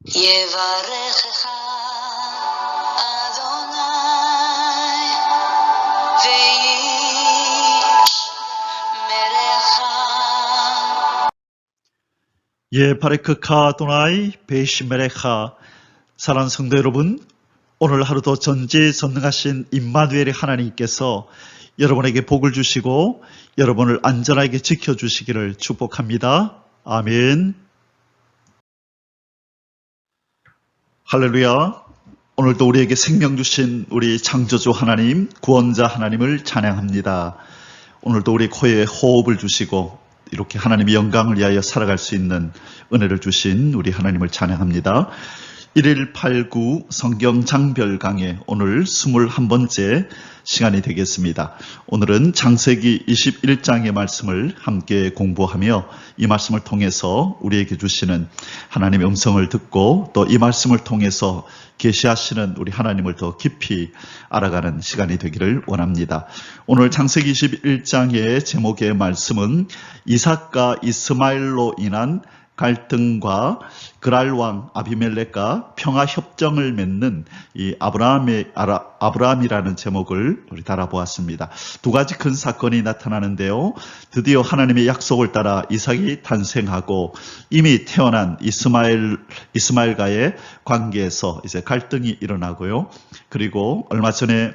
יברכך אדוני וישמרך. 바레크카 아도나이 베이시메레카. 사랑하는 성도 여러분, 오늘 하루도 전지전능하신 임마누엘의 하나님께서 여러분에게 복을 주시고 여러분을 안전하게 지켜주시기를 축복합니다. 아멘. 할렐루야. 오늘도 우리에게 생명 주신 우리 창조주 하나님, 구원자 하나님을 찬양합니다. 오늘도 우리 코에 호흡을 주시고 이렇게 하나님의 영광을 위하여 살아갈 수 있는 은혜를 주신 우리 하나님을 찬양합니다. 1189 성경 장별 강의 오늘 21번째 시간이 되겠습니다. 오늘은 창세기 21장의 말씀을 함께 공부하며 이 말씀을 통해서 우리에게 주시는 하나님의 음성을 듣고 또 이 말씀을 통해서 계시하시는 우리 하나님을 더 깊이 알아가는 시간이 되기를 원합니다. 오늘 창세기 21장의 제목의 말씀은 이삭과 이스마엘로 인한 갈등과 그랄왕 아비멜렉과 평화협정을 맺는 이 아브라함이라는 제목을 우리 달아보았습니다. 두 가지 큰 사건이 나타나는데요. 드디어 하나님의 약속을 따라 이삭이 탄생하고 이미 태어난 이스마엘과의 관계에서 이제 갈등이 일어나고요. 그리고 얼마 전에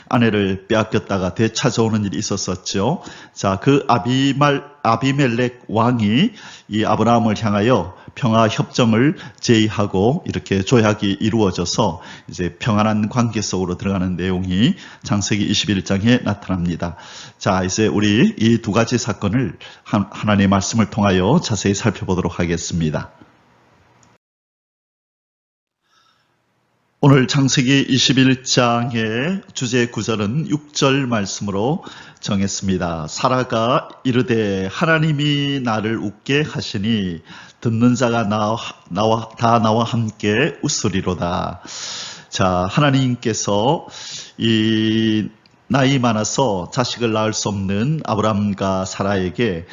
아내를 빼앗겼다가 되찾아오는 일이 있었었죠. 자, 그 아비멜렉 왕이 이 아브라함을 향하여 평화 협정을 제의하고 이렇게 조약이 이루어져서 이제 평안한 관계 속으로 들어가는 내용이 창세기 21장에 나타납니다. 자, 이제 우리 이 두 가지 사건을 하나님의 말씀을 통하여 자세히 살펴보도록 하겠습니다. 오늘 창세기 21장의 주제 구절은 6절 말씀으로 정했습니다. 사라가 이르되 하나님이 나를 웃게 하시니 듣는 자가 나와 함께 웃으리로다. 자, 하나님께서 이 나이 많아서 자식을 낳을 수 없는 아브람과 사라에게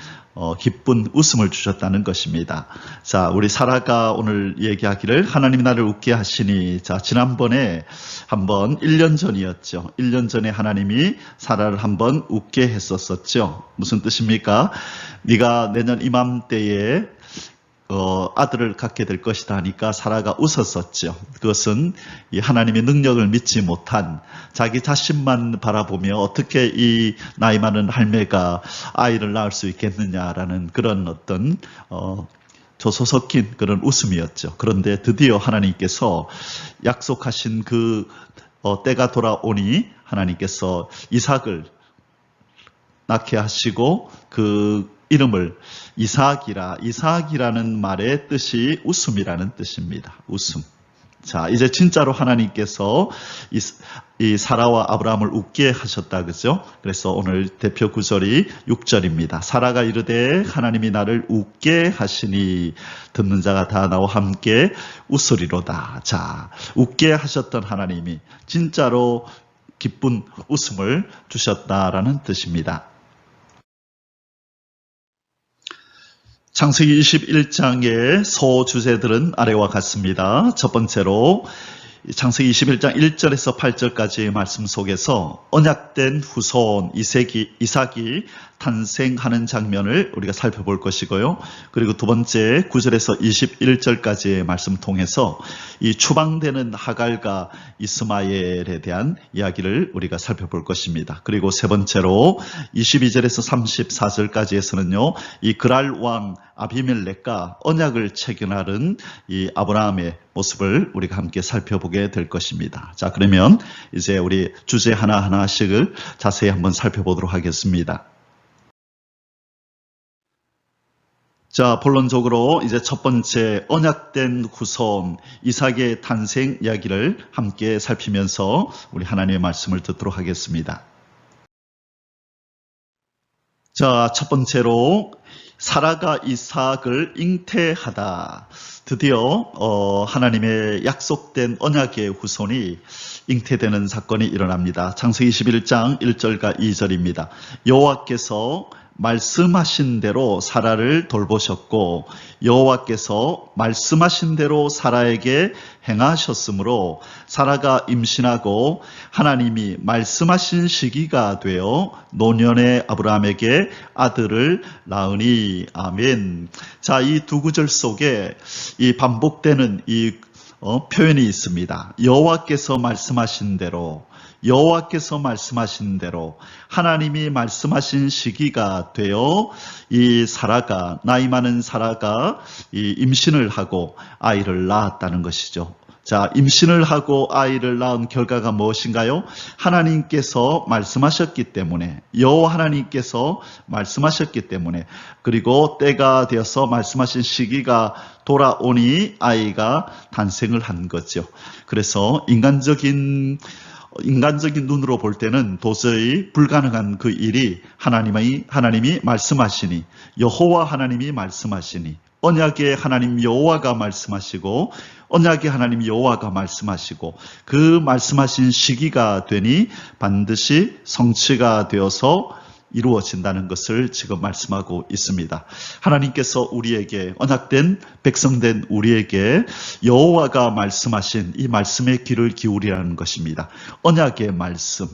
기쁜 웃음을 주셨다는 것입니다. 자, 우리 사라가 오늘 얘기하기를 하나님이 나를 웃게 하시니, 자, 지난번에 한번 1년 전이었죠. 1년 전에 하나님이 사라를 한번 웃게 했었었죠. 무슨 뜻입니까? 네가 내년 이맘때에 아들을 갖게 될 것이다 하니까 사라가 웃었었죠. 그것은 이 하나님의 능력을 믿지 못한 자기 자신만 바라보며 어떻게 이 나이 많은 할매가 아이를 낳을 수 있겠느냐라는 그런 어떤 조소 섞인 그런 웃음이었죠. 그런데 드디어 하나님께서 약속하신 그 때가 돌아오니 하나님께서 이삭을 낳게 하시고 그 이름을 이삭이라는 말의 뜻이 웃음이라는 뜻입니다. 웃음. 자, 이제 진짜로 하나님께서 이 사라와 아브라함을 웃게 하셨다, 그죠? 그래서 오늘 대표 구절이 6절입니다. 사라가 이르되 하나님이 나를 웃게 하시니 듣는 자가 다 나와 함께 웃으리로다. 자, 웃게 하셨던 하나님이 진짜로 기쁜 웃음을 주셨다라는 뜻입니다. 창세기 21장의 소주제들은 아래와 같습니다. 첫 번째로 창세기 21장 1절에서 8절까지의 말씀 속에서 언약된 후손 이삭이 탄생하는 장면을 우리가 살펴볼 것이고요. 그리고 두 번째 9절에서 21절까지의 말씀 통해서 이 추방되는 하갈과 이스마엘에 대한 이야기를 우리가 살펴볼 것입니다. 그리고 세 번째로 22절에서 34절까지에서는요, 이 그랄 왕 아비멜렉과 언약을 체결하는 이 아브라함의 모습을 우리가 함께 살펴보게 될 것입니다. 자, 그러면 이제 우리 주제 하나하나씩을 자세히 한번 살펴보도록 하겠습니다. 자, 본론적으로 이제 첫 번째 언약된 후손 이삭의 탄생 이야기를 함께 살피면서 우리 하나님의 말씀을 듣도록 하겠습니다. 자, 첫 번째로 사라가 이삭을 잉태하다. 드디어 하나님의 약속된 언약의 후손이 잉태되는 사건이 일어납니다. 창세기 21장 1절과 2절입니다. 여호와께서 말씀하신 대로 사라를 돌보셨고 여호와께서 말씀하신 대로 사라에게 행하셨으므로 사라가 임신하고 하나님이 말씀하신 시기가 되어 노년의 아브라함에게 아들을 낳으니. 아멘. 자, 이 두 구절 속에 이 반복되는 이 표현이 있습니다. 여호와께서 말씀하신 대로, 여호와께서 말씀하신 대로 하나님이 말씀하신 시기가 되어 이 사라가, 나이 많은 사라가 이 임신을 하고 아이를 낳았다는 것이죠. 자, 임신을 하고 아이를 낳은 결과가 무엇인가요? 하나님께서 말씀하셨기 때문에, 여호와 하나님께서 말씀하셨기 때문에, 그리고 때가 되어서 말씀하신 시기가 돌아오니 아이가 탄생을 한 거죠. 그래서 인간적인 눈으로 볼 때는 도저히 불가능한 그 일이 하나님이 말씀하시니, 여호와 하나님이 말씀하시니, 언약의 하나님 여호와가 말씀하시고, 언약의 하나님 여호와가 말씀하시고, 그 말씀하신 시기가 되니 반드시 성취가 되어서 이루어진다는 것을 지금 말씀하고 있습니다. 하나님께서 우리에게, 언약된 백성된 우리에게 여호와가 말씀하신 이 말씀에 귀를 기울이라는 것입니다. 언약의 말씀,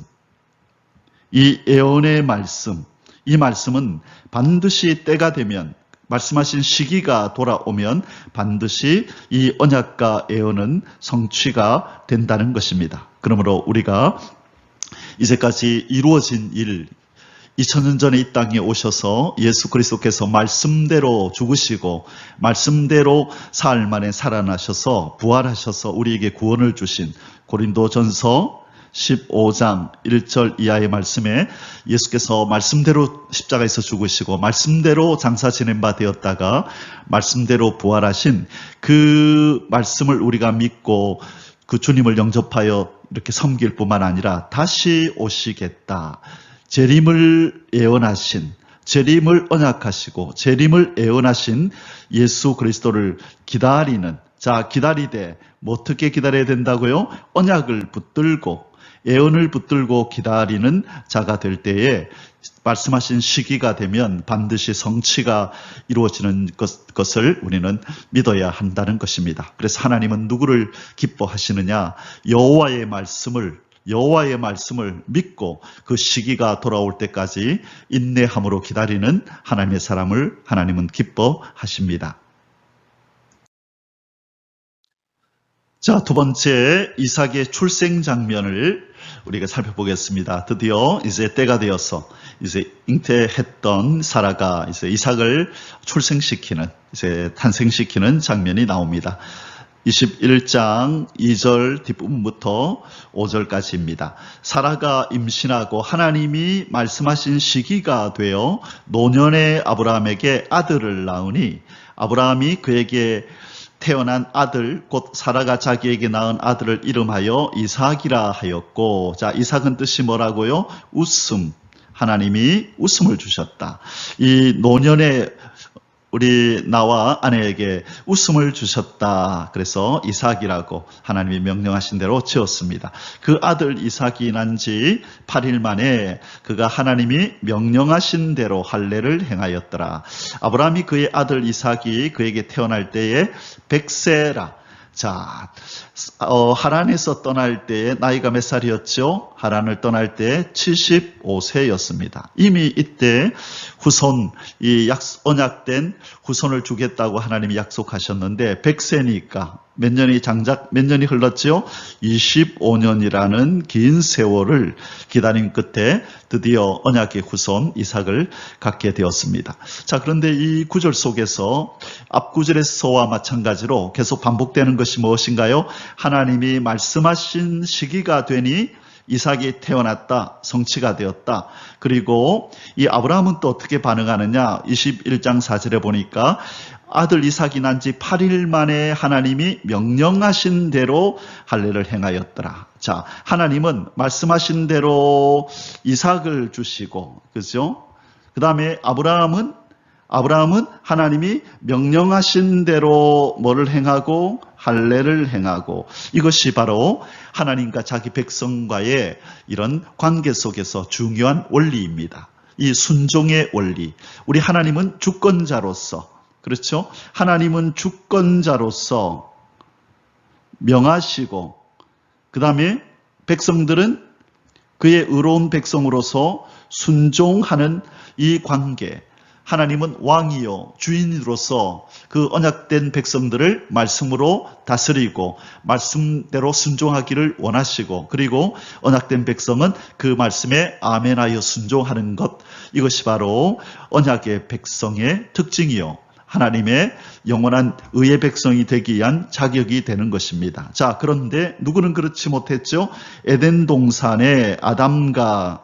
이 예언의 말씀, 이 말씀은 반드시 때가 되면, 말씀하신 시기가 돌아오면 반드시 이 언약과 예언은 성취가 된다는 것입니다. 그러므로 우리가 이제까지 이루어진 일, 2000년 전에 이 땅에 오셔서 예수 그리스도께서 말씀대로 죽으시고 말씀대로 사흘 만에 살아나셔서 부활하셔서 우리에게 구원을 주신 고린도전서 15장 1절 이하의 말씀에 예수께서 말씀대로 십자가에서 죽으시고 말씀대로 장사 지낸 바 되었다가 말씀대로 부활하신 그 말씀을 우리가 믿고 그 주님을 영접하여 이렇게 섬길 뿐만 아니라 다시 오시겠다, 재림을 예언하신, 재림을 언약하시고 재림을 예언하신 예수 그리스도를 기다리는, 자, 기다리되 어떻게 기다려야 된다고요? 언약을 붙들고 예언을 붙들고 기다리는 자가 될 때에 말씀하신 시기가 되면 반드시 성취가 이루어지는 것을 우리는 믿어야 한다는 것입니다. 그래서 하나님은 누구를 기뻐하시느냐? 여호와의 말씀을 믿고 그 시기가 돌아올 때까지 인내함으로 기다리는 하나님의 사람을 하나님은 기뻐하십니다. 자, 두 번째 이삭의 출생 장면을 우리가 살펴보겠습니다. 드디어 이제 때가 되어서 이제 잉태했던 사라가 이제 이삭을 출생시키는, 이제 탄생시키는 장면이 나옵니다. 21장 2절 뒷부분부터 5절까지입니다. 사라가 임신하고 하나님이 말씀하신 시기가 되어 노년의 아브라함에게 아들을 낳으니 아브라함이 그에게 태어난 아들, 곧 사라가 자기에게 낳은 아들을 이름하여 이삭이라 하였고, 자, 이삭은 뜻이 뭐라고요? 웃음. 하나님이 웃음을 주셨다. 이 노년에 우리 나와 아내에게 웃음을 주셨다. 그래서 이삭이라고 하나님이 명령하신 대로 지었습니다. 그 아들 이삭이 난 지 8일 만에 그가 하나님이 명령하신 대로 할례를 행하였더라. 아브라함이 그의 아들 이삭이 그에게 태어날 때에 100세라. 자, 하란에서 떠날 때에 나이가 몇 살이었죠? 하란을 떠날 때 75세였습니다. 이미 이때 후손, 언약된 후손을 주겠다고 하나님이 약속하셨는데 100세니까 몇 년이 흘렀죠? 25년이라는 긴 세월을 기다린 끝에 드디어 언약의 후손 이삭을 갖게 되었습니다. 자, 그런데 이 구절 속에서 앞 구절에서와 마찬가지로 계속 반복되는 것이 무엇인가요? 하나님이 말씀하신 시기가 되니 이삭이 태어났다, 성취가 되었다. 그리고 이 아브라함은 또 어떻게 반응하느냐? 21장 4절에 보니까 아들 이삭이 난 지 8일 만에 하나님이 명령하신 대로 할례를 행하였더라. 자, 하나님은 말씀하신 대로 이삭을 주시고, 그죠? 그 다음에 아브라함은 하나님이 명령하신 대로 뭐를 행하고 할례를 행하고, 이것이 바로 하나님과 자기 백성과의 이런 관계 속에서 중요한 원리입니다. 이 순종의 원리. 우리 하나님은 주권자로서, 그렇죠? 하나님은 주권자로서 명하시고, 그 다음에 백성들은 그의 의로운 백성으로서 순종하는 이 관계. 하나님은 왕이요 주인으로서 그 언약된 백성들을 말씀으로 다스리고 말씀대로 순종하기를 원하시고, 그리고 언약된 백성은 그 말씀에 아멘하여 순종하는 것, 이것이 바로 언약의 백성의 특징이요 하나님의 영원한 의의 백성이 되기 위한 자격이 되는 것입니다. 자, 그런데 누구는 그렇지 못했죠? 에덴 동산에 아담과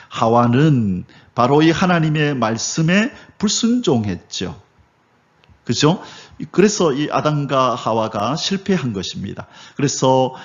하와는 바로 이 하나님의 말씀에 불순종했죠. 그죠? 그래서 이 아담과 하와가 실패한 것입니다. 그래서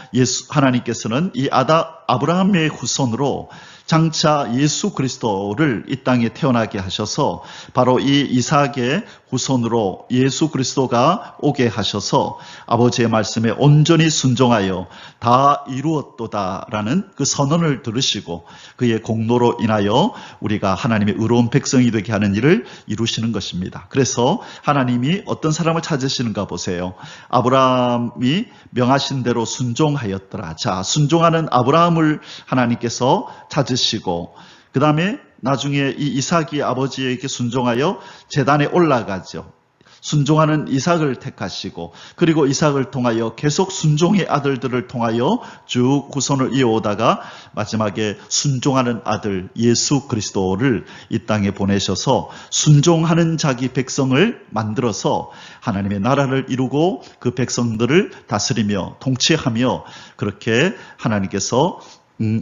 하나님께서는 이 아브라함의 후손으로 장차 예수 그리스도를 이 땅에 태어나게 하셔서 바로 이 이삭의 후손으로 예수 그리스도가 오게 하셔서 아버지의 말씀에 온전히 순종하여 다 이루었도다라는 그 선언을 들으시고 그의 공로로 인하여 우리가 하나님의 의로운 백성이 되게 하는 일을 이루시는 것입니다. 그래서 하나님이 어떤 사람을 찾으시는가 보세요. 아브라함이 명하신 대로 순종하였더라. 자, 순종하는 아브라함을 하나님께서 찾으시고, 그 다음에 나중에 이 이삭이 아버지에게 순종하여 제단에 올라가죠. 순종하는 이삭을 택하시고, 그리고 이삭을 통하여 계속 순종의 아들들을 통하여 쭉 후손을 이어오다가 마지막에 순종하는 아들 예수 그리스도를 이 땅에 보내셔서 순종하는 자기 백성을 만들어서 하나님의 나라를 이루고 그 백성들을 다스리며 통치하며 그렇게 하나님께서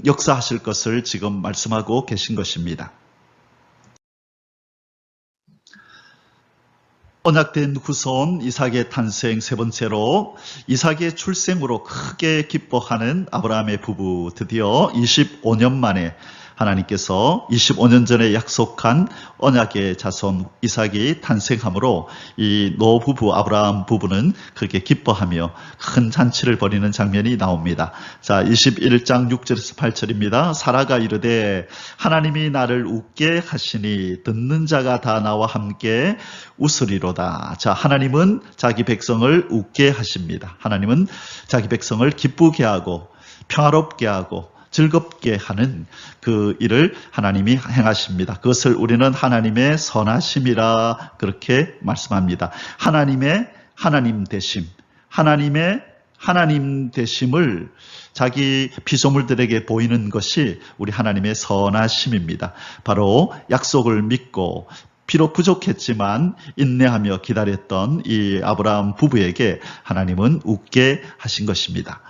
역사하실 것을 지금 말씀하고 계신 것입니다. 언약된 후손 이삭의 탄생, 세 번째로 이삭의 출생으로 크게 기뻐하는 아브라함의 부부, 드디어 25년 만에 하나님께서 25년 전에 약속한 언약의 자손 이삭이 탄생하므로 이 노부부 아브라함 부부는 그렇게 기뻐하며 큰 잔치를 벌이는 장면이 나옵니다. 자, 21장 6절에서 8절입니다. 사라가 이르되 하나님이 나를 웃게 하시니 듣는 자가 다 나와 함께 웃으리로다. 자, 하나님은 자기 백성을 웃게 하십니다. 하나님은 자기 백성을 기쁘게 하고 평화롭게 하고 즐겁게 하는 그 일을 하나님이 행하십니다. 그것을 우리는 하나님의 선하심이라 그렇게 말씀합니다. 하나님의 하나님 되심, 하나님의 하나님 되심을 자기 피조물들에게 보이는 것이 우리 하나님의 선하심입니다. 바로 약속을 믿고 비록 부족했지만 인내하며 기다렸던 이 아브라함 부부에게 하나님은 웃게 하신 것입니다.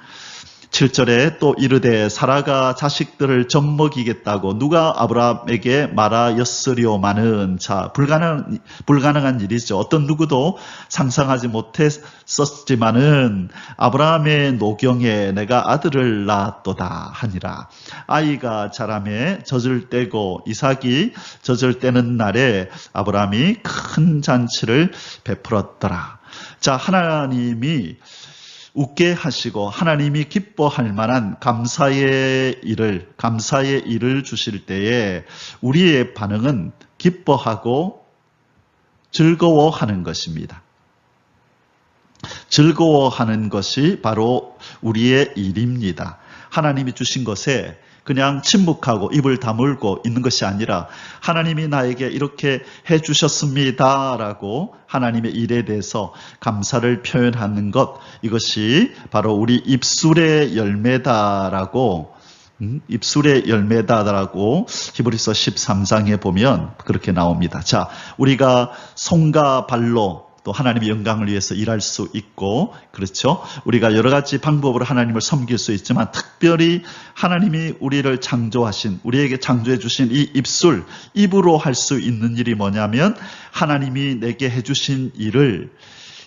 7절에 또 이르되 사라가 자식들을 젖먹이겠다고 누가 아브라함에게 말하였으리오마는, 자, 불가능한 일이죠. 어떤 누구도 상상하지 못했었지만은 아브라함의 노경에 내가 아들을 낳았도다 하니라. 아이가 자라매 젖을 떼고 이삭이 젖을 떼는 날에 아브라함이 큰 잔치를 베풀었더라. 자, 하나님이 웃게 하시고 하나님이 기뻐할 만한 감사의 일을 주실 때에 우리의 반응은 기뻐하고 즐거워하는 것입니다. 즐거워하는 것이 바로 우리의 일입니다. 하나님이 주신 것에 그냥 침묵하고 입을 다물고 있는 것이 아니라 하나님이 나에게 이렇게 해주셨습니다라고 하나님의 일에 대해서 감사를 표현하는 것, 이것이 바로 우리 입술의 열매다라고 히브리서 13장에 보면 그렇게 나옵니다. 자, 우리가 손과 발로 또 하나님의 영광을 위해서 일할 수 있고, 그렇죠? 우리가 여러 가지 방법으로 하나님을 섬길 수 있지만 특별히 하나님이 우리를 창조하신, 우리에게 창조해 주신 이 입으로 할 수 있는 일이 뭐냐면 하나님이 내게 해주신 일을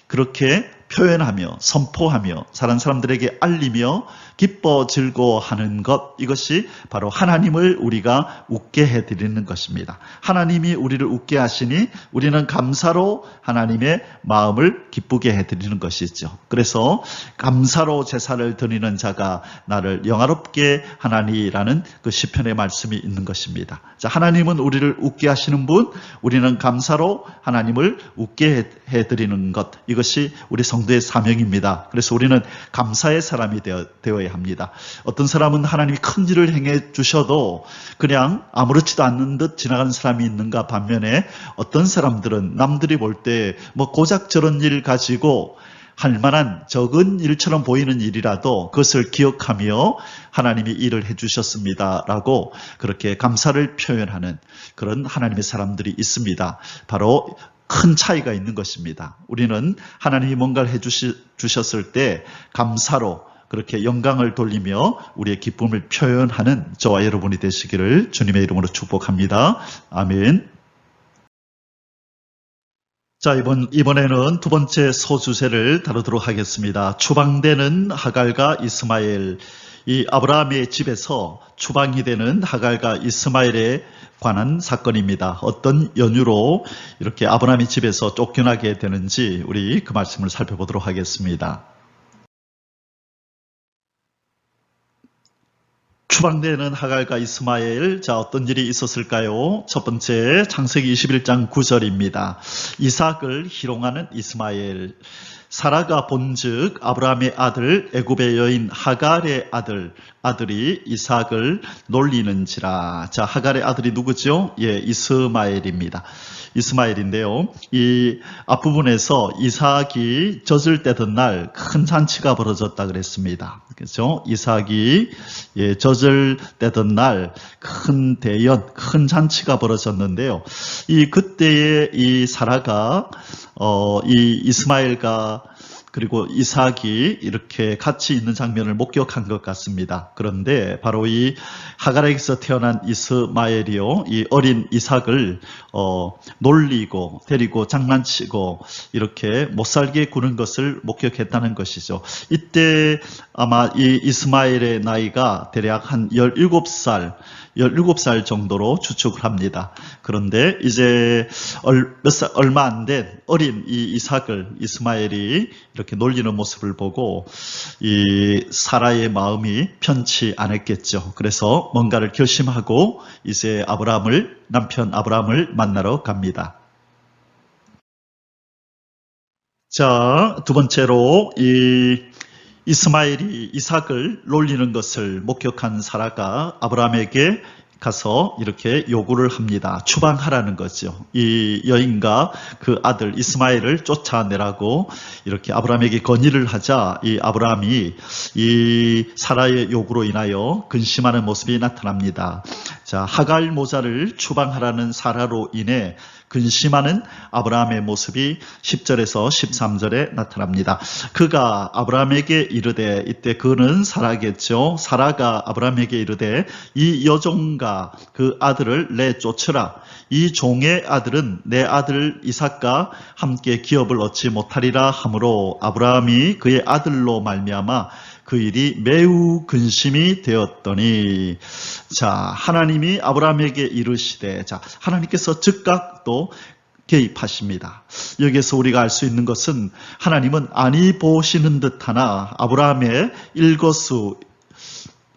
그렇게 표현하며 선포하며 다른 사람들에게 알리며 기뻐 즐거워하는 것, 이것이 바로 하나님을 우리가 웃게 해드리는 것입니다. 하나님이 우리를 웃게 하시니 우리는 감사로 하나님의 마음을 기쁘게 해드리는 것이죠. 그래서 감사로 제사를 드리는 자가 나를 영화롭게 하나니라는 그 시편의 말씀이 있는 것입니다. 자, 하나님은 우리를 웃게 하시는 분, 우리는 감사로 하나님을 웃게 해드리는 것, 이것이 우리 성도의 사명입니다. 그래서 우리는 감사의 사람이 되어야 합니다. 어떤 사람은 하나님이 큰 일을 행해 주셔도 그냥 아무렇지도 않는 듯 지나가는 사람이 있는가 반면에 어떤 사람들은 남들이 볼 때 뭐 고작 저런 일 가지고 할 만한 적은 일처럼 보이는 일이라도 그것을 기억하며 하나님이 일을 해주셨습니다라고 그렇게 감사를 표현하는 그런 하나님의 사람들이 있습니다. 바로 큰 차이가 있는 것입니다. 우리는 하나님이 뭔가를 해주셨을 때 감사로 그렇게 영광을 돌리며 우리의 기쁨을 표현하는 저와 여러분이 되시기를 주님의 이름으로 축복합니다. 아멘. 자, 이번에는 두 번째 소주제를 다루도록 하겠습니다. 추방되는 하갈과 이스마엘. 이 아브라함의 집에서 추방이 되는 하갈과 이스마엘에 관한 사건입니다. 어떤 연유로 이렇게 아브라함의 집에서 쫓겨나게 되는지 우리 그 말씀을 살펴보도록 하겠습니다. 추방되는 하갈과 이스마엘, 자, 어떤 일이 있었을까요? 첫 번째, 창세기 21장 9절입니다. 이삭을 희롱하는 이스마엘. 사라가 본즉 아브라함의 아들 애굽의 여인 하갈의 아들이 이삭을 놀리는지라. 자, 하갈의 아들이 누구죠? 예, 이스마엘입니다. 이스마엘인데요. 이 앞부분에서 이삭이 젖을 떼던 날 큰 잔치가 벌어졌다 그랬습니다. 그렇죠? 이삭이 젖을 떼던 날 큰 대연, 큰 잔치가 벌어졌는데요. 그때에 이 사라가 이 이스마엘과 그리고 이삭이 이렇게 같이 있는 장면을 목격한 것 같습니다. 그런데 바로 이 하갈에게서 태어난 이스마엘이요, 이 어린 이삭을 놀리고 데리고 장난치고 이렇게 못살게 구는 것을 목격했다는 것이죠. 이때 아마 이 이스마엘의 나이가 대략 한 17살 정도로 추측을 합니다. 그런데 이제 얼마 안 된 어린 이 이스마엘이 이렇게 놀리는 모습을 보고 이 사라의 마음이 편치 않았겠죠. 그래서 뭔가를 결심하고 이제 남편 아브라함을 만나러 갑니다. 자, 두 번째로 이스마엘이 이삭을 놀리는 것을 목격한 사라가 아브라함에게 가서 이렇게 요구를 합니다. 추방하라는 거죠. 이 여인과 그 아들 이스마엘을 쫓아내라고 이렇게 아브라함에게 건의를 하자 이 아브라함이 이 사라의 요구로 인하여 근심하는 모습이 나타납니다. 자, 하갈 모자를 추방하라는 사라로 인해 근심하는 아브라함의 모습이 10절에서 13절에 나타납니다. 그가 아브라함에게 이르되, 이때 그는 사라겠죠. 사라가 아브라함에게 이르되 이 여종과 그 아들을 내쫓으라. 이 종의 아들은 내 아들 이삭과 함께 기업을 얻지 못하리라 하므로 아브라함이 그의 아들로 말미암아 그 일이 매우 근심이 되었더니, 자, 하나님이 아브라함에게 이르시되, 자, 하나님께서 즉각 또 개입하십니다. 여기에서 우리가 알 수 있는 것은 하나님은 아니 보시는 듯하나 아브라함의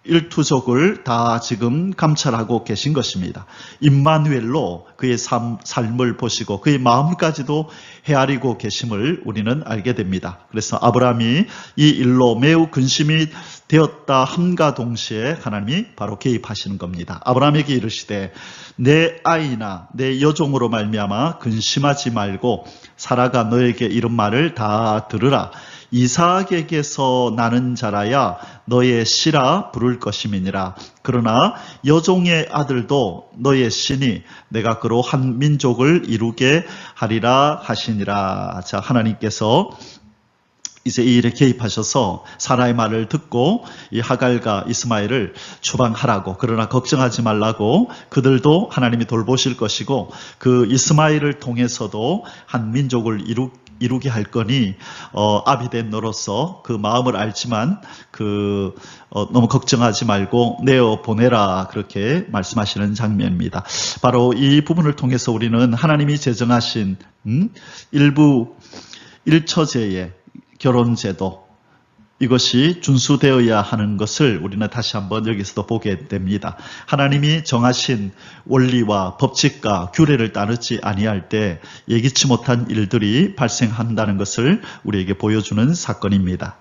일투족을 다 지금 감찰하고 계신 것입니다. 임마누엘로 그의 삶을 보시고 그의 마음까지도 헤아리고 계심을 우리는 알게 됩니다. 그래서 아브라함이 이 일로 매우 근심이 되었다 함과 동시에 하나님이 바로 개입하시는 겁니다. 아브라함에게 이르시되 내 아이나 내 여종으로 말미암아 근심하지 말고 사라가 너에게 이런 말을 다 들으라. 이삭에게서 나는 자라야 너의 씨라 부를 것임이니라. 그러나 여종의 아들도 너의 씨니 내가 그로 한 민족을 이루게 하리라 하시니라. 자, 하나님께서 이제 이 일에 개입하셔서 사라의 말을 듣고 이 하갈과 이스마엘을 추방하라고, 그러나 걱정하지 말라고, 그들도 하나님이 돌보실 것이고 그 이스마엘을 통해서도 한 민족을 이루게 할 거니 아비된 너로서 그 마음을 알지만 너무 걱정하지 말고 내어 보내라, 그렇게 말씀하시는 장면입니다. 바로 이 부분을 통해서 우리는 하나님이 제정하신 일부 일처제의 결혼제도, 이것이 준수되어야 하는 것을 우리는 다시 한번 여기서도 보게 됩니다. 하나님이 정하신 원리와 법칙과 규례를 따르지 아니할 때 예기치 못한 일들이 발생한다는 것을 우리에게 보여주는 사건입니다.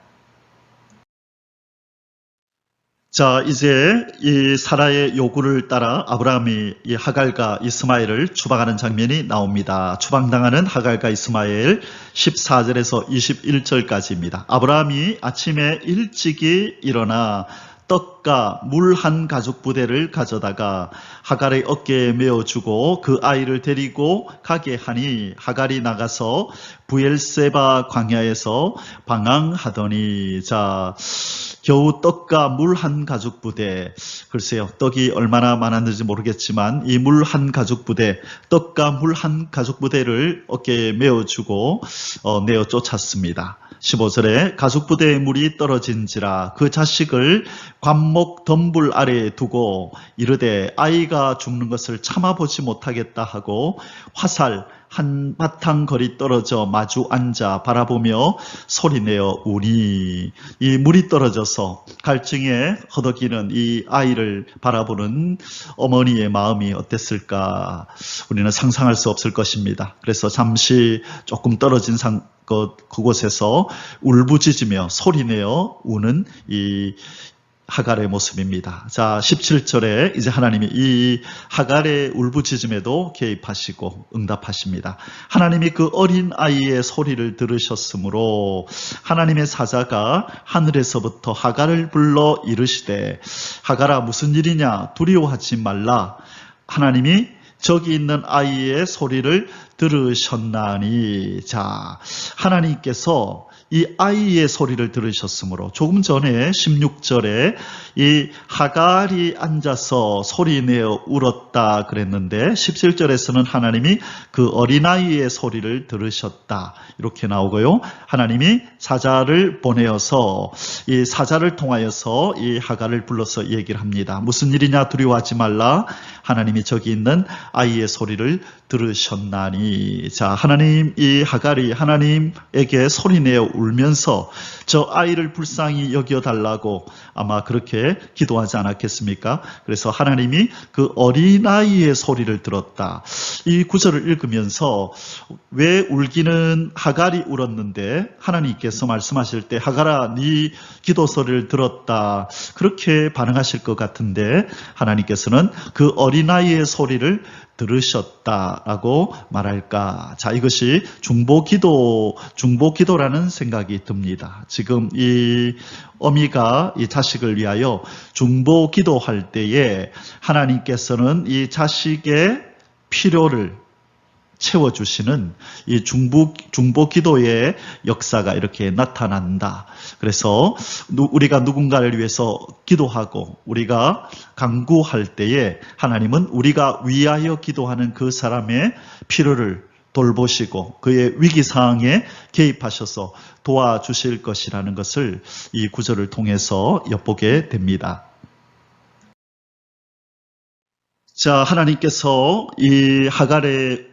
자, 이제 이 사라의 요구를 따라 아브라함이 이 하갈과 이스마엘을 추방하는 장면이 나옵니다. 추방당하는 하갈과 이스마엘 14절에서 21절까지입니다. 아브라함이 아침에 일찍이 일어나 떡과 물 한 가죽 부대를 가져다가 하갈의 어깨에 메어주고 그 아이를 데리고 가게 하니 하갈이 나가서 부엘세바 광야에서 방황하더니, 자, 겨우 떡과 물 한 가죽 부대, 글쎄요, 떡이 얼마나 많았는지 모르겠지만 이 물 한 가죽 부대, 떡과 물 한 가죽 부대를 어깨에 메어주고 내어 쫓았습니다. 15절에 가죽 부대의 물이 떨어진지라 그 자식을 관목 덤불 아래에 두고 이르되 아이가 죽는 것을 참아보지 못하겠다 하고 화살 한바탕 거리 떨어져 마주 앉아 바라보며 소리내어 우니, 이 물이 떨어져서 갈증에 허덕이는 이 아이를 바라보는 어머니의 마음이 어땠을까, 우리는 상상할 수 없을 것입니다. 그래서 잠시 조금 떨어진 그곳에서 울부짖으며 소리내어 우는 이 하갈의 모습입니다. 자, 17절에 이제 하나님이 이 하갈의 울부짖음에도 개입하시고 응답하십니다. 하나님이 그 어린 아이의 소리를 들으셨으므로 하나님의 사자가 하늘에서부터 하갈을 불러 이르시되 하갈아 무슨 일이냐 두려워하지 말라. 하나님이 저기 있는 아이의 소리를 들으셨나니. 자, 하나님께서 이 아이의 소리를 들으셨으므로, 조금 전에 16절에 이 하갈이 앉아서 소리내어 울었다 그랬는데 17절에서는 하나님이 그 어린아이의 소리를 들으셨다 이렇게 나오고요. 하나님이 사자를 보내어서 이 사자를 통하여서 이 하갈을 불러서 얘기를 합니다. 무슨 일이냐 두려워하지 말라. 하나님이 저기 있는 아이의 소리를 들으셨나니. 자, 하나님, 이 하갈이 하나님에게 소리내어 울면서 저 아이를 불쌍히 여겨달라고 아마 그렇게 기도하지 않았겠습니까? 그래서 하나님이 그 어린아이의 소리를 들었다. 이 구절을 읽으면서 왜 울기는 하갈이 울었는데 하나님께서 말씀하실 때 하갈아 네 기도 소리를 들었다 그렇게 반응하실 것 같은데 하나님께서는 그 어린아이의 소리를 들으셨다라고 말할까? 자, 이것이 중보기도라는 생각이 듭니다. 지금 이 어미가 이 자식을 위하여 중보기도할 때에 하나님께서는 이 자식의 필요를 채워주시는 이 중보기도의 역사가 이렇게 나타난다. 그래서 우리가 누군가를 위해서 기도하고 우리가 간구할 때에 하나님은 우리가 위하여 기도하는 그 사람의 필요를 돌보시고 그의 위기상황에 개입하셔서 도와주실 것이라는 것을 이 구절을 통해서 엿보게 됩니다. 자, 하나님께서 이 하갈의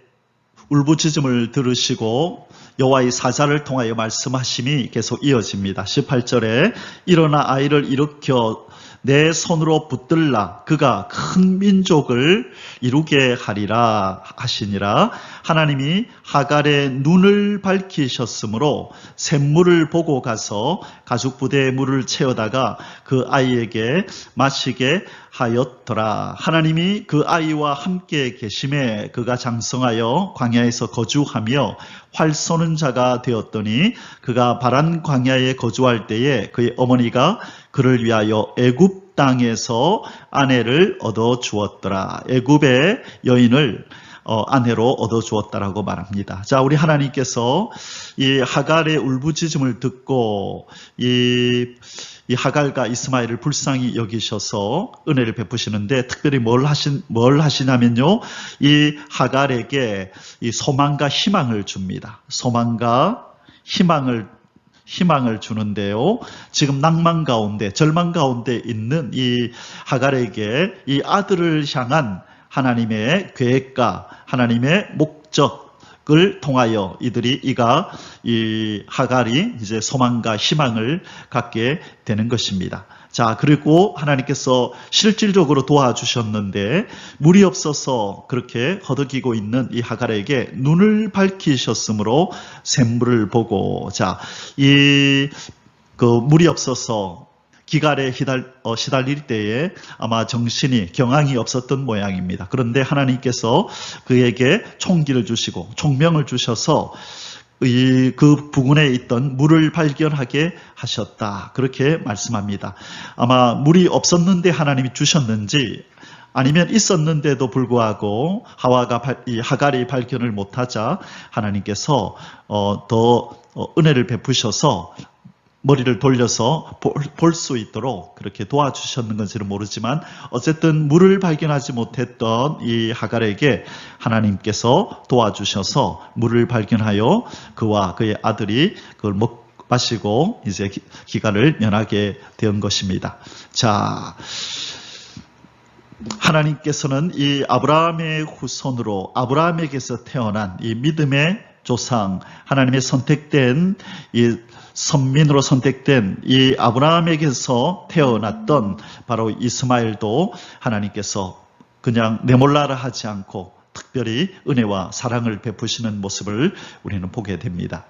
울부짖음을 들으시고 여호와의 사자를 통하여 말씀하심이 계속 이어집니다. 18절에 일어나 아이를 일으켜 내 손으로 붙들라 그가 큰 민족을 이루게 하리라 하시니라. 하나님이 하갈의 눈을 밝히셨으므로 샘물을 보고 가서 가죽부대에 물을 채워다가 그 아이에게 마시게 하였더라. 하나님이 그 아이와 함께 계심에 그가 장성하여 광야에서 거주하며 활 쏘는 자가 되었더니 그가 바란 광야에 거주할 때에 그의 어머니가 그를 위하여 애굽 땅에서 아내를 얻어 주었더라. 애굽의 여인을 아내로 얻어주었다라고 말합니다. 자, 우리 하나님께서 이 하갈의 울부짖음을 듣고 이 하갈과 이스마엘을 불쌍히 여기셔서 은혜를 베푸시는데 특별히 뭘 하시냐면요. 이 하갈에게 이 소망과 희망을 줍니다. 소망과 희망을 주는데요. 지금 낭만 가운데, 절망 가운데 있는 이 하갈에게 이 아들을 향한 하나님의 계획과 하나님의 목적을 통하여 이 하갈이 이제 소망과 희망을 갖게 되는 것입니다. 자, 그리고 하나님께서 실질적으로 도와주셨는데 물이 없어서 그렇게 허덕이고 있는 이 하갈에게 눈을 밝히셨으므로 샘물을 보고, 자, 물이 없어서 기갈에 시달릴 때에 아마 경황이 없었던 모양입니다. 그런데 하나님께서 그에게 총기를 주시고 총명을 주셔서 그 부근에 있던 물을 발견하게 하셨다. 그렇게 말씀합니다. 아마 물이 없었는데 하나님이 주셨는지 아니면 있었는데도 불구하고 하갈이 발견을 못하자 하나님께서 더 은혜를 베푸셔서 머리를 돌려서 볼 수 있도록 그렇게 도와주셨는 건지는 모르지만 어쨌든 물을 발견하지 못했던 이 하갈에게 하나님께서 도와주셔서 물을 발견하여 그와 그의 아들이 그걸 마시고 이제 기갈을 면하게 된 것입니다. 자, 하나님께서는 이 아브라함의 후손으로 아브라함에게서 태어난 이 믿음의 조상, 하나님의 선택된 이 선민으로 선택된 이 아브라함에게서 태어났던 바로 이스마엘도 하나님께서 그냥 내몰라라 하지 않고 특별히 은혜와 사랑을 베푸시는 모습을 우리는 보게 됩니다.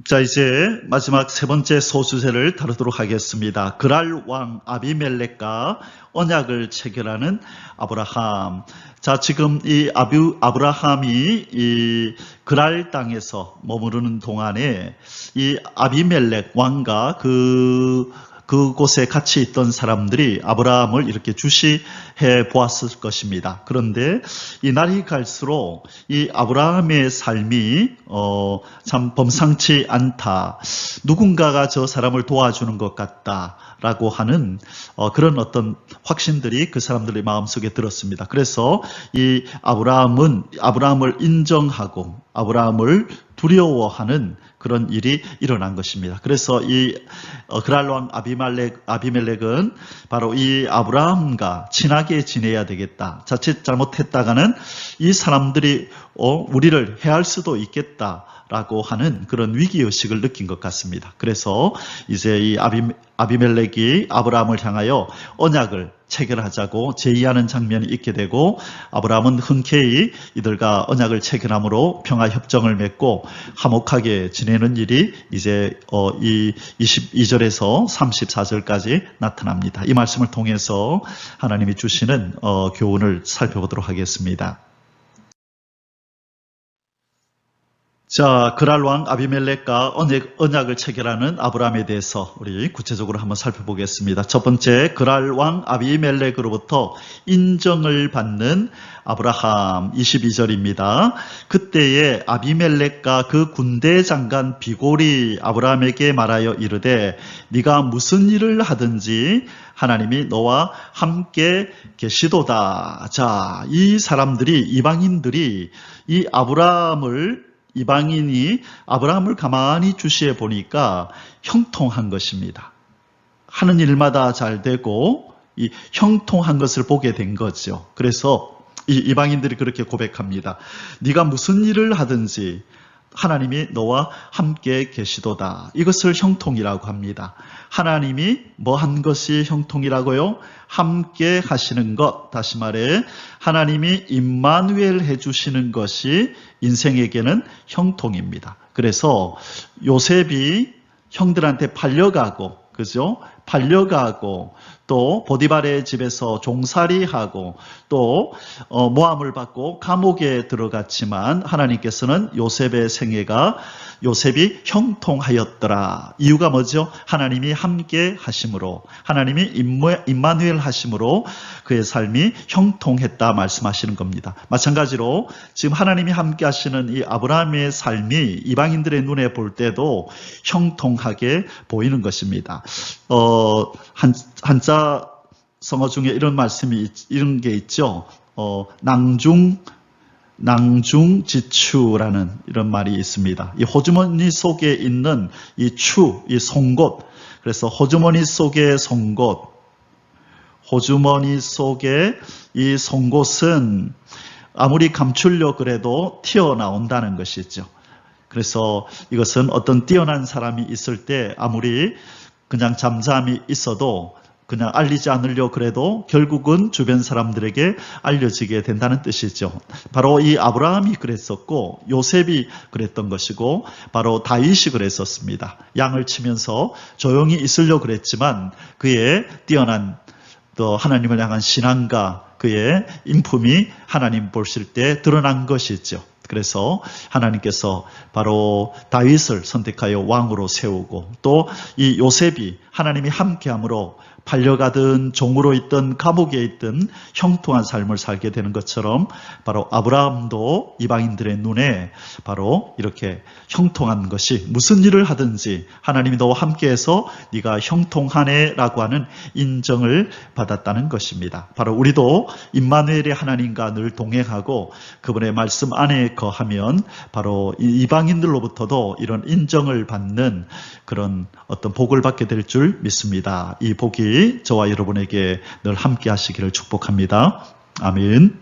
자, 이제 마지막 세 번째 소수제를 다루도록 하겠습니다. 그랄 왕 아비멜렉과 언약을 체결하는 아브라함. 자, 지금 이 아브라함이 이 그랄 땅에서 머무르는 동안에 이 아비멜렉 왕과 그곳에 같이 있던 사람들이 아브라함을 이렇게 주시해 보았을 것입니다. 그런데 이 날이 갈수록 이 아브라함의 삶이 참 범상치 않다. 누군가가 저 사람을 도와주는 것 같다라고 하는 그런 어떤 확신들이 그 사람들의 마음속에 들었습니다. 그래서 이 아브라함을 인정하고 아브라함을 두려워하는 그런 일이 일어난 것입니다. 그래서 이 그랄 왕 아비멜렉은 바로 이 아브라함과 친하게 지내야 되겠다. 자칫 잘못했다가는 이 사람들이 우리를 해할 수도 있겠다라고 하는 그런 위기의식을 느낀 것 같습니다. 그래서 이제 이 아비멜렉이 아브라함을 향하여 언약을 체결하자고 제의하는 장면이 있게 되고 아브라함은 흔쾌히 이들과 언약을 체결함으로 평화협정을 맺고 화목하게 지내는 일이 이제 이 22절에서 34절까지 나타납니다. 이 말씀을 통해서 하나님이 주시는 교훈을 살펴보도록 하겠습니다. 자, 그랄 왕 아비멜렉과 언약을 체결하는 아브라함에 대해서 우리 구체적으로 한번 살펴보겠습니다. 첫 번째, 그랄 왕 아비멜렉으로부터 인정을 받는 아브라함 22절입니다. 그때에 아비멜렉과 그 군대 장관 비골이 아브라함에게 말하여 이르되 네가 무슨 일을 하든지 하나님이 너와 함께 계시도다. 자, 이 사람들이 이방인들이 이방인이 아브라함을 가만히 주시해 보니까 형통한 것입니다. 하는 일마다 잘 되고 이 형통한 것을 보게 된 거죠. 그래서 이 이방인들이 그렇게 고백합니다. 네가 무슨 일을 하든지 하나님이 너와 함께 계시도다. 이것을 형통이라고 합니다. 하나님이 뭐 한 것이 형통이라고요? 함께 하시는 것. 다시 말해 하나님이 임마누엘 해주시는 것이 인생에게는 형통입니다. 그래서 요셉이 형들한테 팔려가고 그죠? 팔려가고 또 보디발의 집에서 종살이하고 또 모함을 받고 감옥에 들어갔지만 하나님께서는 요셉의 생애가 요셉이 형통하였더라. 이유가 뭐죠? 하나님이 함께 하심으로, 하나님이 임마누엘 하심으로 그의 삶이 형통했다 말씀하시는 겁니다. 마찬가지로 지금 하나님이 함께 하시는 이 아브라함의 삶이 이방인들의 눈에 볼 때도 형통하게 보이는 것입니다. 한자 성어 중에 이런 말씀이 이런 게 있죠. 낭중지추라는 이런 말이 있습니다. 이 호주머니 속에 있는 이 송곳. 그래서 호주머니 속의 송곳. 호주머니 속의 이 송곳은 아무리 감추려 그래도 튀어나온다는 것이죠. 그래서 이것은 어떤 뛰어난 사람이 있을 때 아무리 그냥 잠잠히 있어도 그냥 알리지 않으려 그래도 결국은 주변 사람들에게 알려지게 된다는 뜻이죠. 바로 이 아브라함이 그랬었고 요셉이 그랬던 것이고 바로 다윗이 그랬었습니다. 양을 치면서 조용히 있으려 그랬지만 그의 뛰어난 또 하나님을 향한 신앙과 그의 인품이 하나님 보실 때 드러난 것이죠. 그래서 하나님께서 바로 다윗을 선택하여 왕으로 세우고 또 이 요셉이 하나님이 함께함으로 팔려가던 종으로 있던 감옥에 있던 형통한 삶을 살게 되는 것처럼 바로 아브라함도 이방인들의 눈에 바로 이렇게 형통한 것이 무슨 일을 하든지 하나님이 너와 함께해서 네가 형통하네라고 하는 인정을 받았다는 것입니다. 바로 우리도 임마누엘의 하나님과 늘 동행하고 그분의 말씀 안에 거하면 바로 이방인들로부터도 이런 인정을 받는 그런 어떤 복을 받게 될 줄 믿습니다. 이 복이 저와 여러분에게 늘 함께 하시기를 축복합니다. 아멘.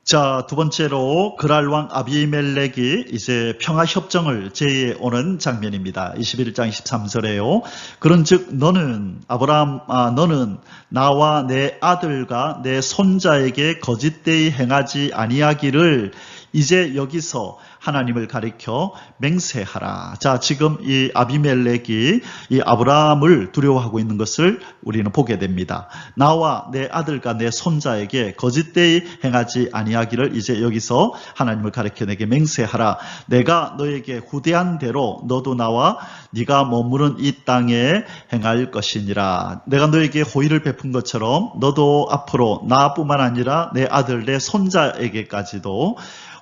자, 두 번째로 그랄왕 아비멜렉이 이제 평화협정을 제의해 오는 장면입니다. 21장 23절에요. 그런즉 너는 너는 나와 내 아들과 내 손자에게 거짓되이 행하지 아니하기를 이제 여기서 하나님을 가리켜 맹세하라. 자, 지금 이 아비멜렉이 이 아브라함을 두려워하고 있는 것을 우리는 보게 됩니다. 나와 내 아들과 내 손자에게 거짓되이 행하지 아니하기를 이제 여기서 하나님을 가리켜 내게 맹세하라. 내가 너에게 후대한 대로 너도 나와 네가 머무는 이 땅에 행할 것이니라. 내가 너에게 호의를 베푼 것처럼 너도 앞으로 나뿐만 아니라 내 아들 내 손자에게까지도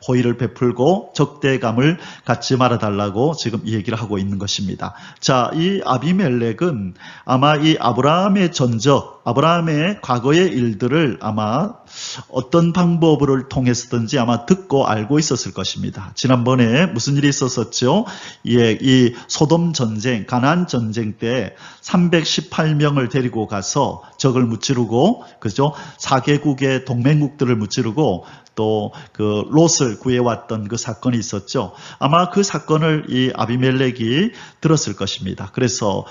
호의를 베풀고 적대감을 갖지 말아달라고 지금 이 얘기를 하고 있는 것입니다. 자, 이 아비멜렉은 아마 이 아브라함의 전적, 아브라함의 과거의 일들을 아마 어떤 방법을 통해서든지 아마 듣고 알고 있었을 것입니다. 지난번에 무슨 일이 있었었죠? 이 소돔 전쟁, 가나안 전쟁 때 318명을 데리고 가서 적을 무찌르고, 그죠? 4개국의 동맹국들을 무찌르고 또 그 롯을 구해왔던 그 사건이 있었죠. 아마 그 사건을 이 아비멜렉이 들었을 것입니다. 그래서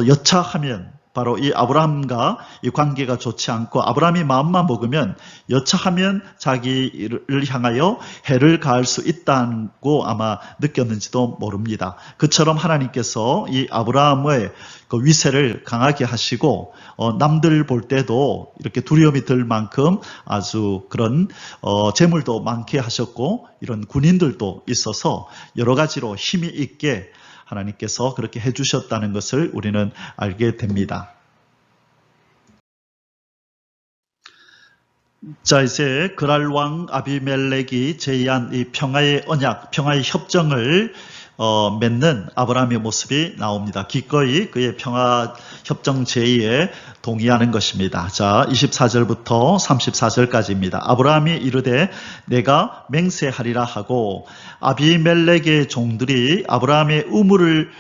여차하면 바로 이 아브라함과 이 관계가 좋지 않고 아브라함이 마음만 먹으면 여차하면 자기를 향하여 해를 가할 수 있다고 아마 느꼈는지도 모릅니다. 그처럼 하나님께서 이 아브라함의 그 위세를 강하게 하시고 남들 볼 때도 이렇게 두려움이 들 만큼 아주 그런 재물도 많게 하셨고 이런 군인들도 있어서 여러 가지로 힘이 있게 하나님께서 그렇게 해주셨다는 것을 우리는 알게 됩니다. 자, 이제 그랄왕 아비멜렉이 제의한 이 평화의 언약, 평화의 협정을 맺는 아브라함의 모습이 나옵니다. 기꺼이 그의 평화협정 제의에 동의하는 것입니다. 자, 24절부터 34절까지입니다. 아브라함이 이르되 내가 맹세하리라 하고 아비멜렉의 종들이 아브라함의 우물을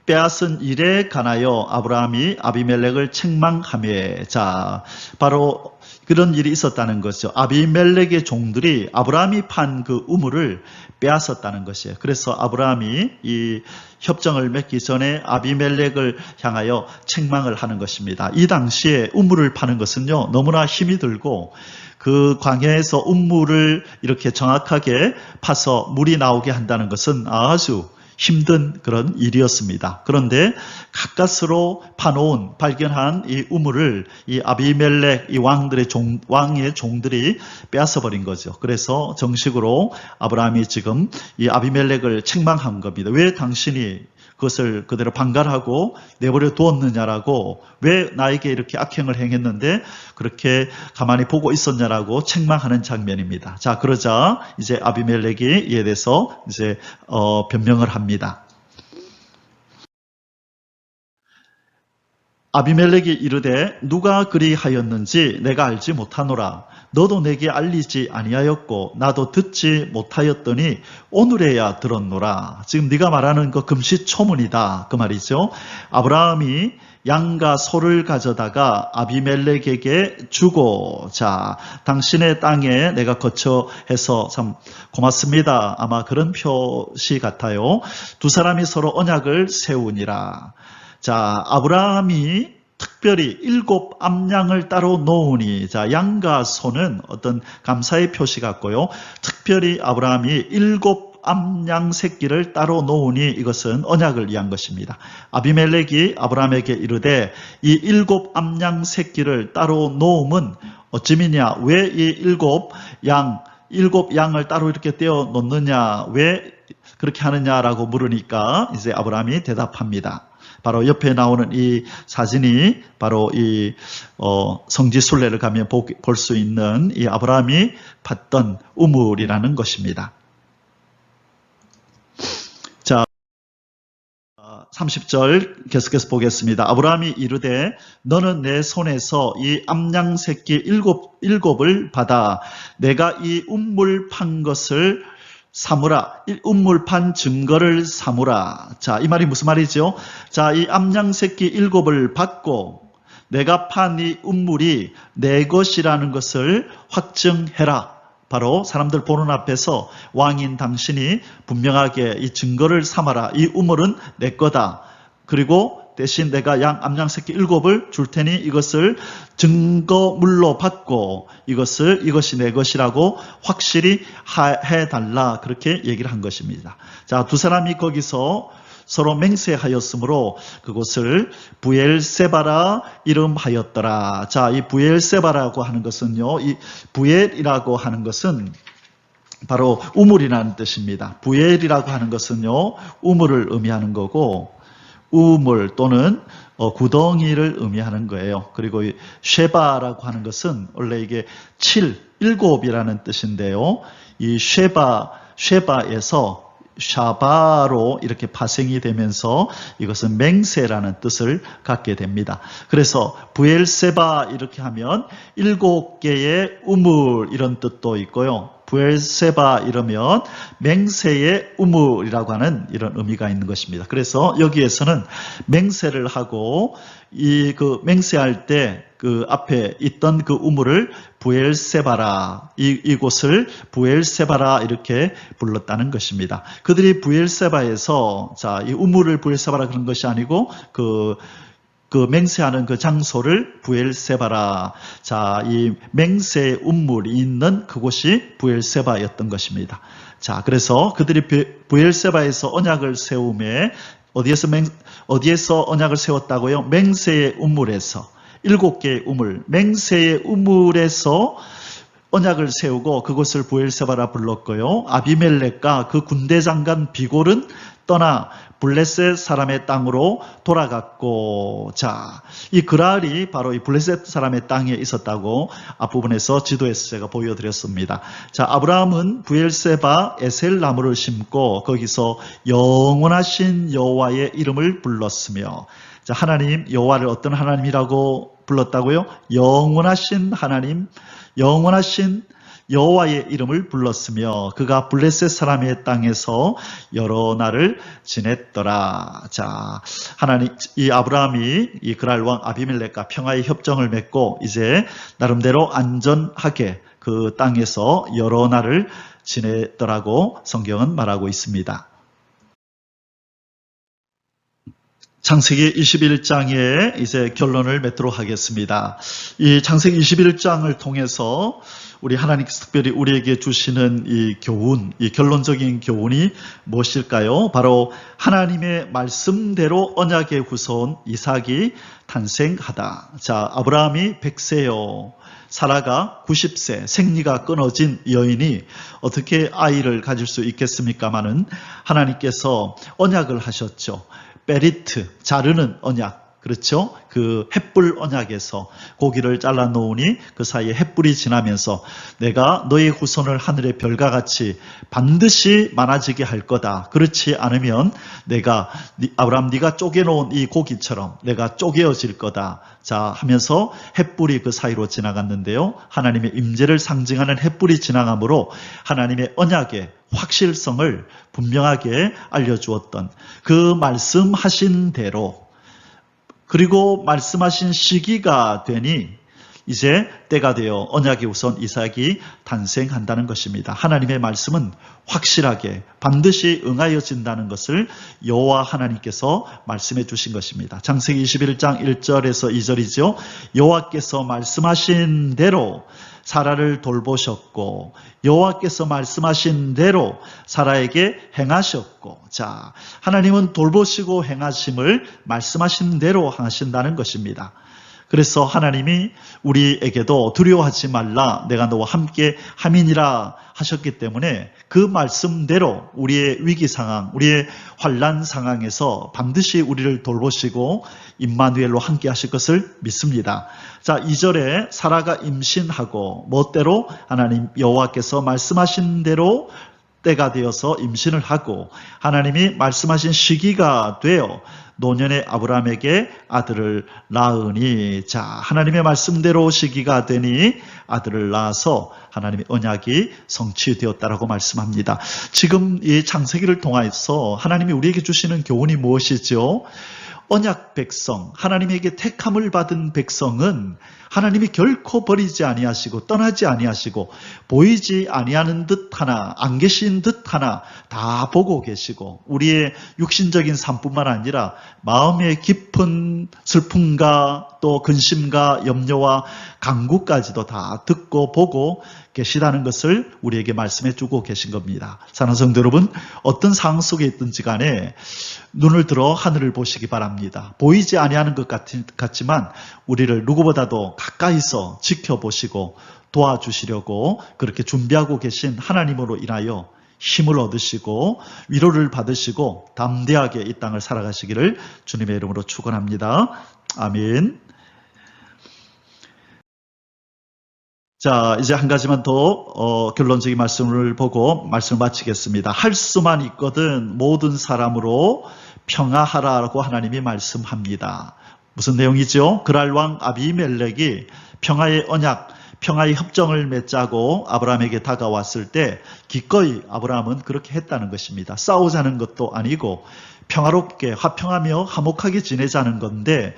빼앗은 일에 관하여 아브라함이 아비멜렉을 책망하며, 자, 바로 그런 일이 있었다는 것이죠. 아비멜렉의 종들이 아브라함이 판 그 우물을 빼앗았다는 것이에요. 그래서 아브라함이 이 협정을 맺기 전에 아비멜렉을 향하여 책망을 하는 것입니다. 이 당시에 우물을 파는 것은요, 너무나 힘이 들고 그 광야에서 우물을 이렇게 정확하게 파서 물이 나오게 한다는 것은 아주 힘든 그런 일이었습니다. 그런데 가까스로 파놓은 발견한 이 우물을 이 아비멜렉 이 왕의 종들이 빼앗아 버린 거죠. 그래서 정식으로 아브라함이 지금 이 아비멜렉을 책망한 겁니다. 왜 당신이 그것을 그대로 방관하고 내버려 두었느냐라고, 왜 나에게 이렇게 악행을 행했는데 그렇게 가만히 보고 있었냐라고 책망하는 장면입니다. 자, 그러자 이제 아비멜렉이 이에 대해서 이제 변명을 합니다. 아비멜렉이 이르되 누가 그리하였는지 내가 알지 못하노라. 너도 내게 알리지 아니하였고 나도 듣지 못하였더니 오늘에야 들었노라. 지금 네가 말하는 그 금시초문이다 그 말이죠. 아브라함이 양과 소를 가져다가 아비멜렉에게 주고, 자, 당신의 땅에 내가 거처해서 참 고맙습니다. 아마 그런 표시 같아요. 두 사람이 서로 언약을 세우니라. 자, 아브라함이 특별히 7 암양을 따로 놓으니, 자, 양과 소는 어떤 감사의 표시 같고요. 특별히 아브라함이 7 암양 새끼를 따로 놓으니 이것은 언약을 위한 것입니다. 아비멜렉이 아브라함에게 이르되 이 7 암양 새끼를 따로 놓음은 어찌미냐? 왜 이 7 양을 따로 이렇게 떼어 놓느냐? 왜 그렇게 하느냐라고 물으니까 이제 아브라함이 대답합니다. 바로 옆에 나오는 이 사진이 바로 이 성지순례를 가면 볼 수 있는 이 아브라함이 봤던 우물이라는 것입니다. 자, 30절 계속해서 보겠습니다. 아브라함이 이르되 너는 내 손에서 이 암양 새끼 7을 받아 내가 이 우물 판 것을 사무라. 우물 판 증거를 사무라. 자, 이 말이 무슨 말이죠? 자, 이 암양 새끼 7을 받고 내가 판 이 우물이 내 것이라는 것을 확증해라. 바로 사람들 보는 앞에서 왕인 당신이 분명하게 이 증거를 삼아라. 이 우물은 내 거다. 그리고 대신 내가 암양 새끼 7을 줄 테니 이것을 증거물로 받고 이것이 내 것이라고 확실히 해달라. 그렇게 얘기를 한 것입니다. 자, 두 사람이 거기서 서로 맹세하였으므로 그곳을 부엘세바라 이름하였더라. 자, 이 부엘세바라고 하는 것은요, 이 부엘이라고 하는 것은 바로 우물이라는 뜻입니다. 부엘이라고 하는 것은요, 우물을 의미하는 거고, 우물 또는 구덩이를 의미하는 거예요. 그리고 이 쉐바라고 하는 것은 원래 이게 7이라는 뜻인데요. 이 쉐바에서 샤바로 이렇게 파생이 되면서 이것은 맹세라는 뜻을 갖게 됩니다. 그래서 부엘세바 이렇게 하면 7개의 우물 이런 뜻도 있고요. 부엘세바 이러면 맹세의 우물이라고 하는 이런 의미가 있는 것입니다. 그래서 여기에서는 맹세를 하고 그 맹세할 때 그 앞에 있던 그 우물을 부엘세바라, 이곳을 부엘세바라 이렇게 불렀다는 것입니다. 그들이 부엘세바에서, 자, 이 우물을 부엘세바라 그런 것이 아니고 그 맹세하는 그 장소를 부엘세바라. 자, 이 맹세의 우물이 있는 그곳이 부엘세바였던 것입니다. 자, 그래서 그들이 부엘세바에서 언약을 세우매 어디에서 언약을 세웠다고요? 맹세의 우물에서. 7개의 우물, 맹세의 우물에서 언약을 세우고 그것을 부엘세바라 불렀고요. 아비멜렉과 그 군대 장관 비골은 떠나 블레셋 사람의 땅으로 돌아갔고, 자, 이 그랄이 바로 이 블레셋 사람의 땅에 있었다고 앞부분에서 지도에서 제가 보여드렸습니다. 자, 아브라함은 부엘세바 에셀 나무를 심고 거기서 영원하신 여호와의 이름을 불렀으며, 자, 하나님 여호와를 어떤 하나님이라고 불렀다고요? 영원하신 하나님, 영원하신 여호와의 이름을 불렀으며 그가 블레셋 사람의 땅에서 여러 날을 지냈더라. 자, 하나님, 이 아브라함이 이 그랄 왕 아비멜렉과 평화의 협정을 맺고 이제 나름대로 안전하게 그 땅에서 여러 날을 지냈더라고 성경은 말하고 있습니다. 창세기 21장에 이제 결론을 맺도록 하겠습니다. 이 창세기 21장을 통해서 우리 하나님께서 특별히 우리에게 주시는 이 교훈, 이 결론적인 교훈이 무엇일까요? 바로 하나님의 말씀대로 언약에 후손 이삭이 탄생하다. 자, 아브라함이 100세요. 사라가 90세, 생리가 끊어진 여인이 어떻게 아이를 가질 수 있겠습니까마는 하나님께서 언약을 하셨죠. 베리트, 자르는 언약, 그렇죠? 그 햇불 언약에서 고기를 잘라 놓으니 그 사이에 햇불이 지나면서 내가 너의 후손을 하늘의 별과 같이 반드시 많아지게 할 거다. 그렇지 않으면 내가 아브라함 네가 쪼개놓은 이 고기처럼 내가 쪼개어질 거다. 자 하면서 햇불이 그 사이로 지나갔는데요. 하나님의 임재를 상징하는 햇불이 지나가므로 하나님의 언약의 확실성을 분명하게 알려주었던 그 말씀하신 대로, 그리고 말씀하신 시기가 되니 이제 때가 되어 언약의 후손 이삭이 탄생한다는 것입니다. 하나님의 말씀은 확실하게 반드시 응하여진다는 것을 여호와 하나님께서 말씀해 주신 것입니다. 창세기 21장 1절에서 2절이죠. 여호와께서 말씀하신 대로 사라를 돌보셨고 여호와께서 말씀하신 대로 사라에게 행하셨고, 자, 하나님은 돌보시고 행하심을 말씀하신 대로 하신다는 것입니다. 그래서 하나님이 우리에게도 두려워하지 말라 내가 너와 함께 함이니라 하셨기 때문에 그 말씀대로 우리의 위기 상황, 우리의 환난 상황에서 반드시 우리를 돌보시고 임마누엘로 함께 하실 것을 믿습니다. 자, 2절에 사라가 임신하고 멋대로 하나님 여호와께서 말씀하신 대로 때가 되어서 임신을 하고 하나님이 말씀하신 시기가 되어 노년의 아브라함에게 아들을 낳으니, 자, 하나님의 말씀대로 시기가 되니 아들을 낳아서 하나님의 언약이 성취되었다라고 말씀합니다. 지금 이 창세기를 통해서 하나님이 우리에게 주시는 교훈이 무엇이죠? 언약 백성, 하나님에게 택함을 받은 백성은 하나님이 결코 버리지 아니하시고 떠나지 아니하시고 보이지 아니하는 듯 하나 안 계신 듯 하나 다 보고 계시고 우리의 육신적인 삶뿐만 아니라 마음의 깊은 슬픔과 또 근심과 염려와 간구까지도 다 듣고 보고 계시다는 것을 우리에게 말씀해 주고 계신 겁니다. 사랑하는 성도 여러분, 어떤 상황 속에 있든지 간에 눈을 들어 하늘을 보시기 바랍니다. 보이지 아니하는 것 같지만 우리를 누구보다도 가까이서 지켜보시고 도와주시려고 그렇게 준비하고 계신 하나님으로 인하여 힘을 얻으시고 위로를 받으시고 담대하게 이 땅을 살아가시기를 주님의 이름으로 축원합니다. 아멘. 자, 이제 한 가지만 더 결론적인 말씀을 보고 말씀을 마치겠습니다. 할 수만 있거든 모든 사람으로 평화하라고 하나님이 말씀합니다. 무슨 내용이죠? 그랄 왕 아비멜렉이 평화의 언약, 평화의 협정을 맺자고 아브라함에게 다가왔을 때 기꺼이 아브라함은 그렇게 했다는 것입니다. 싸우자는 것도 아니고 평화롭게 화평하며 화목하게 지내자는 건데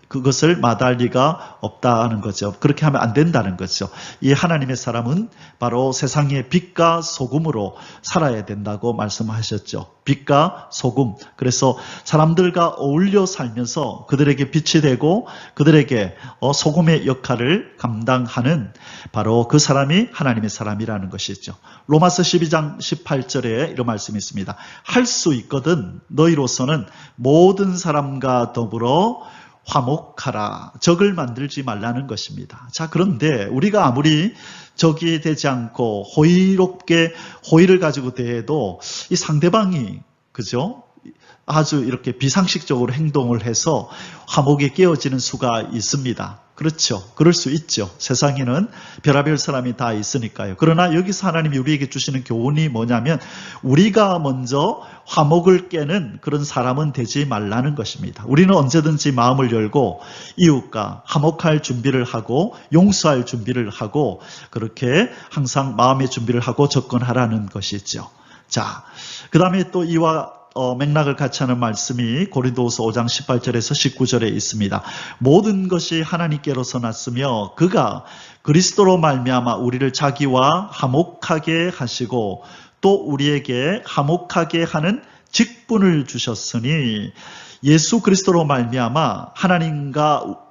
그것을 마다할 리가 없다는 거죠. 그렇게 하면 안 된다는 거죠. 이 하나님의 사람은 바로 세상의 빛과 소금으로 살아야 된다고 말씀하셨죠. 빛과 소금. 그래서 사람들과 어울려 살면서 그들에게 빛이 되고 그들에게 소금의 역할을 감당하는 바로 그 사람이 하나님의 사람이라는 것이죠. 로마서 12장 18절에 이런 말씀이 있습니다. 할 수 있거든 너희로서는 모든 사람과 더불어 화목하라. 적을 만들지 말라는 것입니다. 자, 그런데 우리가 아무리 적이 되지 않고 호의를 가지고 대해도 이 상대방이, 그죠? 아주 이렇게 비상식적으로 행동을 해서 화목이 깨어지는 수가 있습니다. 그렇죠. 그럴 수 있죠. 세상에는 별의별 사람이 다 있으니까요. 그러나 여기서 하나님이 우리에게 주시는 교훈이 뭐냐면 우리가 먼저 화목을 깨는 그런 사람은 되지 말라는 것입니다. 우리는 언제든지 마음을 열고 이웃과 화목할 준비를 하고 용서할 준비를 하고 그렇게 항상 마음의 준비를 하고 접근하라는 것이죠. 자, 그 다음에 또 이와 맥락을 같이 하는 말씀이 고린도후서 5장 18절에서 19절에 있습니다. 모든 것이 하나님께로서 났으며 그가 그리스도로 말미암아 우리를 자기와 화목하게 하시고 또 우리에게 화목하게 하는 직분을 주셨으니 예수 그리스도로 말미암아 하나님과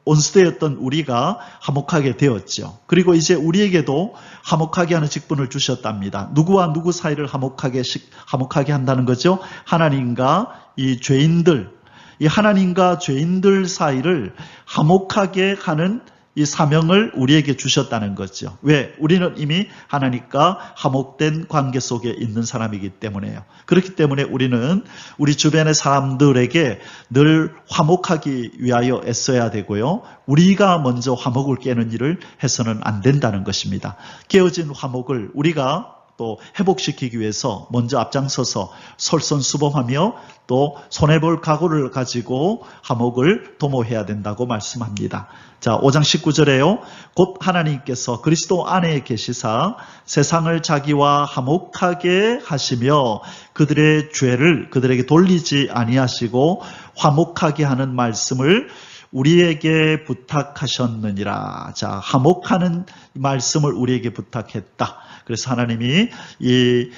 원수되었던 우리가 화목하게 되었죠. 그리고 이제 우리에게도 화목하게 하는 직분을 주셨답니다. 누구와 누구 사이를 화목하게 한다는 거죠? 하나님과 이 죄인들, 이 하나님과 죄인들 사이를 화목하게 하는 이 사명을 우리에게 주셨다는 거죠. 왜? 우리는 이미 하나님과 화목된 관계 속에 있는 사람이기 때문에요. 그렇기 때문에 우리는 우리 주변의 사람들에게 늘 화목하기 위하여 애써야 되고요. 우리가 먼저 화목을 깨는 일을 해서는 안 된다는 것입니다. 깨어진 화목을 우리가 또 회복시키기 위해서 먼저 앞장서서 솔선수범하며 또 손해볼 각오를 가지고 화목을 도모해야 된다고 말씀합니다. 자, 5장 19절에요. 곧 하나님께서 그리스도 안에 계시사 세상을 자기와 화목하게 하시며 그들의 죄를 그들에게 돌리지 아니하시고 화목하게 하는 말씀을 우리에게 부탁하셨느니라. 자, 화목하는 말씀을 우리에게 부탁했다. 그래서 하나님이 이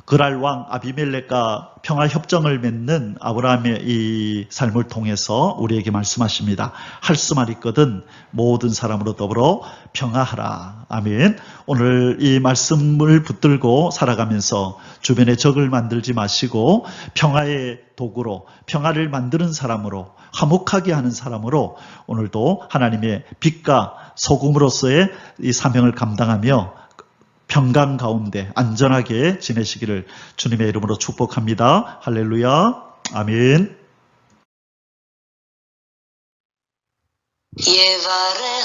그랄 왕 아비멜렉과 평화 협정을 맺는 아브라함의 이 삶을 통해서 우리에게 말씀하십니다. 할 수만 있거든 모든 사람으로 더불어 평화하라. 아멘. 오늘 이 말씀을 붙들고 살아가면서 주변에 적을 만들지 마시고 평화의 도구로, 평화를 만드는 사람으로, 화목하게 하는 사람으로 오늘도 하나님의 빛과 소금으로서의 이 사명을 감당하며 평강 가운데 안전하게 지내시기를 주님의 이름으로 축복합니다. 할렐루야. 아멘. 예바레